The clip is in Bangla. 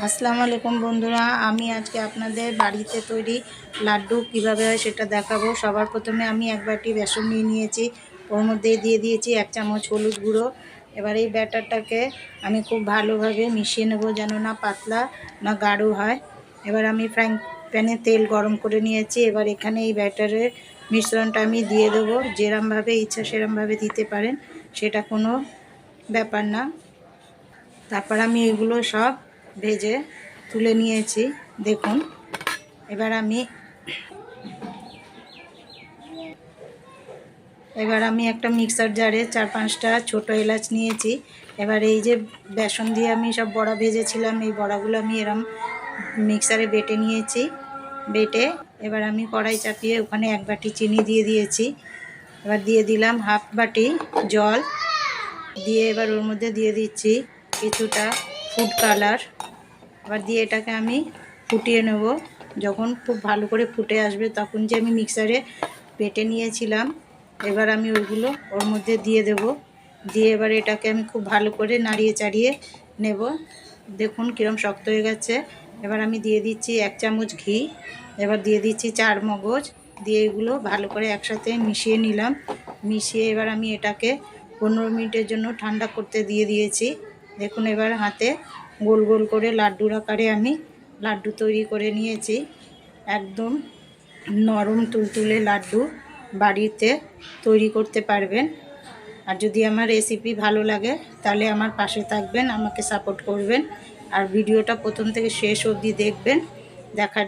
আসসালামু আলাইকুম বন্ধুরা, আমি আজকে আপনাদের বাড়িতে তৈরি লাড্ডু কিভাবে হয় সেটা দেখাবো। সবার প্রথমে আমি এক বাটি বেসন নিয়ে নিয়েছি, ওর মধ্যে দিয়ে দিয়েছি 1 চামচ হলুদ গুঁড়ো। এবার এই ব্যাটারটাকে আমি খুব ভালোভাবে মিশিয়ে নেব, যেন না পাতলা না গাঢ় হয়। এবার আমি ফ্রাইং প্যানে তেল গরম করে নিয়েছি। এবার এখানে এই ব্যাটারের মিশ্রণটা আমি দিয়ে দেবো। যেরমভাবে ইচ্ছা সেরমভাবে দিতে পারেন, সেটা কোনো ব্যাপার না। তারপর আমি এগুলো সব ভেজে তুলে নিয়েছি, দেখুন। এবার আমি একটা মিক্সার জারে 4-5টা ছোটো এলাচ নিয়েছি। এবার এই যে বেসন দিয়ে আমি সব বড়া ভেজেছিলাম, এই বড়াগুলো আমি এরম মিক্সারে বেটে নিয়েছি। বেটে এবার আমি কড়াই চাপিয়ে ওখানে 1 বাটি চিনি দিয়ে দিয়েছি। এবার দিয়ে দিলাম হাফ বাটি জল দিয়ে, এবার ওর মধ্যে দিয়ে দিচ্ছি কিছুটা ফুড কালার। এবার দিয়ে এটাকে আমি ফুটিয়ে নেব। যখন খুব ভালো করে ফুটে আসবে, তখন যে আমি মিক্সারে বেটে নিয়েছিলাম, এবার আমি ওইগুলো ওর মধ্যে দিয়ে দেব। দিয়ে এবার এটাকে আমি খুব ভালো করে নাড়িয়ে চাড়িয়ে নেব। দেখুন কীরকম শক্ত হয়ে গেছে। এবার আমি দিয়ে দিচ্ছি 1 চামচ ঘি। এবার দিয়ে দিচ্ছি 4 মগজ দিয়ে, এগুলো ভালো করে একসাথে মিশিয়ে নিলাম। মিশিয়ে এবার আমি এটাকে 15 মিনিটের জন্য ঠান্ডা করতে দিয়ে দিয়েছি। দেখুন এবার হাতে গোল গোল করে লাড্ডুর আকারে আমি লাড্ডু তৈরি করে নিয়েছি। একদম নরম তুলতুলে লাড্ডু বাড়িতে তৈরি করতে পারবেন। আর যদি আমার রেসিপি ভালো লাগে তাহলে আমার পাশে থাকবেন, আমাকে সাপোর্ট করবেন, আর ভিডিওটা প্রথম থেকে শেষ অবধি দেখবেন। দেখার জন্য